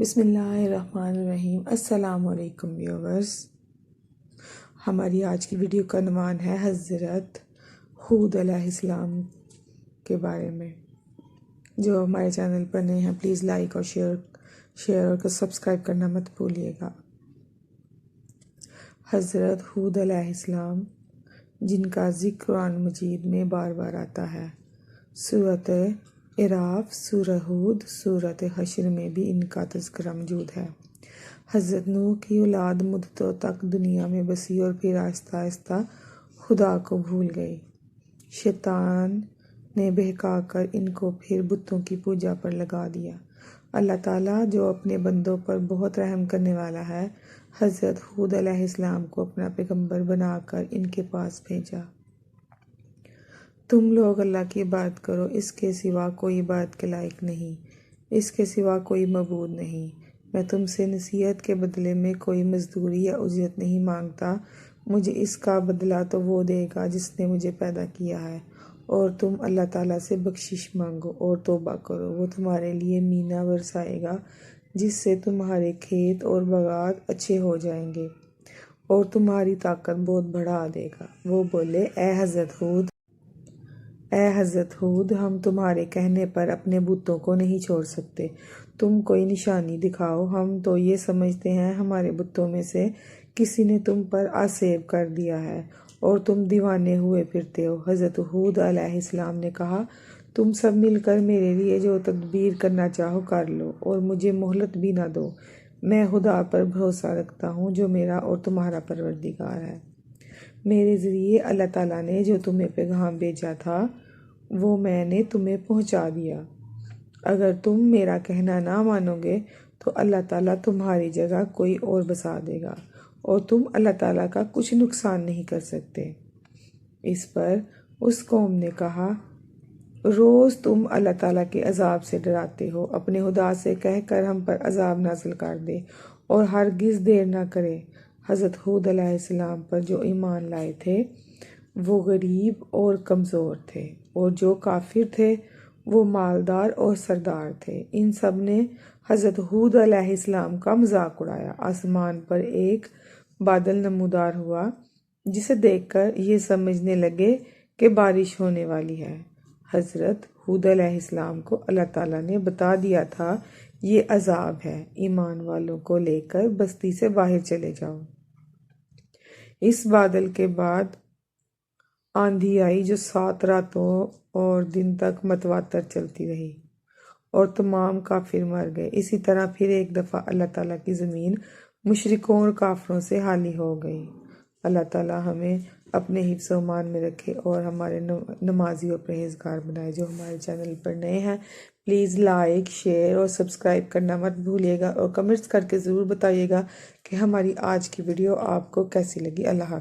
بسم اللہ الرحمن الرحیم۔ السلام علیکم ویورز، ہماری آج کی ویڈیو کا عنوان ہے حضرت ہود علیہ السلام کے بارے میں۔ جو ہمارے چینل پر نئے ہیں پلیز لائک اور شیئر اور سبسکرائب کرنا مت بھولیے گا۔ حضرت ہود علیہ السلام جن کا ذکر قرآن مجید میں بار بار آتا ہے، سورۃ اعراف، سورہ ہود، سورۃ حشر میں بھی ان کا تذکرہ موجود ہے۔ حضرت نوح کی اولاد مدتوں تک دنیا میں بسی اور پھر آہستہ آہستہ خدا کو بھول گئی۔ شیطان نے بہکا کر ان کو پھر بتوں کی پوجا پر لگا دیا۔ اللہ تعالیٰ جو اپنے بندوں پر بہت رحم کرنے والا ہے، حضرت ہود علیہ السلام کو اپنا پیغمبر بنا کر ان کے پاس بھیجا۔ تم لوگ اللہ کی عبادت کرو، اس کے سوا کوئی عبادت کے لائق نہیں، اس کے سوا کوئی معبود نہیں۔ میں تم سے نصیحت کے بدلے میں کوئی مزدوری یا اجرت نہیں مانگتا، مجھے اس کا بدلہ تو وہ دے گا جس نے مجھے پیدا کیا ہے۔ اور تم اللہ تعالیٰ سے بخشش مانگو اور توبہ کرو، وہ تمہارے لیے مینا برسائے گا جس سے تمہارے کھیت اور باغات اچھے ہو جائیں گے اور تمہاری طاقت بہت بڑھا دے گا۔ وہ بولے، اے حضرت ہود، ہم تمہارے کہنے پر اپنے بتوں کو نہیں چھوڑ سکتے، تم کوئی نشانی دکھاؤ، ہم تو یہ سمجھتے ہیں ہمارے بتوں میں سے کسی نے تم پر آسیب کر دیا ہے اور تم دیوانے ہوئے پھرتے ہو۔ حضرت ہود علیہ السلام نے کہا، تم سب مل کر میرے لیے جو تدبیر کرنا چاہو کر لو اور مجھے مہلت بھی نہ دو۔ میں خدا پر بھروسہ رکھتا ہوں جو میرا اور تمہارا پروردگار ہے۔ میرے ذریعے اللہ تعالیٰ نے جو تمہیں پیغام بھیجا تھا وہ میں نے تمہیں پہنچا دیا۔ اگر تم میرا کہنا نہ مانو گے تو اللہ تعالیٰ تمہاری جگہ کوئی اور بسا دے گا اور تم اللہ تعالیٰ کا کچھ نقصان نہیں کر سکتے۔ اس پر اس قوم نے کہا، روز تم اللہ تعالیٰ کے عذاب سے ڈراتے ہو، اپنے خدا سے کہہ کر ہم پر عذاب نازل کر دے اور ہرگز دیر نہ کرے۔ حضرت ہود علیہ السلام پر جو ایمان لائے تھے وہ غریب اور کمزور تھے، اور جو کافر تھے وہ مالدار اور سردار تھے۔ ان سب نے حضرت ہود علیہ السلام کا مذاق اڑایا۔ آسمان پر ایک بادل نمودار ہوا جسے دیکھ کر یہ سمجھنے لگے کہ بارش ہونے والی ہے۔ حضرت ہود علیہ السلام کو اللہ تعالیٰ نے بتا دیا تھا، یہ عذاب ہے، ایمان والوں کو لے کر بستی سے باہر چلے جاؤ۔ اس بادل کے بعد آندھی آئی جو 7 راتوں اور دن تک متواتر چلتی رہی اور تمام کافر مر گئے۔ اسی طرح پھر ایک دفعہ اللہ تعالیٰ کی زمین مشرکوں اور کافروں سے خالی ہو گئی۔ اللہ تعالیٰ ہمیں اپنے حفظ و امان میں رکھے اور ہمارے نمازی اور پرہیزگار بنائے۔ جو ہمارے چینل پر نئے ہیں پلیز لائک، شیئر اور سبسکرائب کرنا مت بھولیے گا اور کمنٹس کر کے ضرور بتائیے گا کہ ہماری آج کی ویڈیو آپ کو کیسی لگی۔ اللہ حافظ۔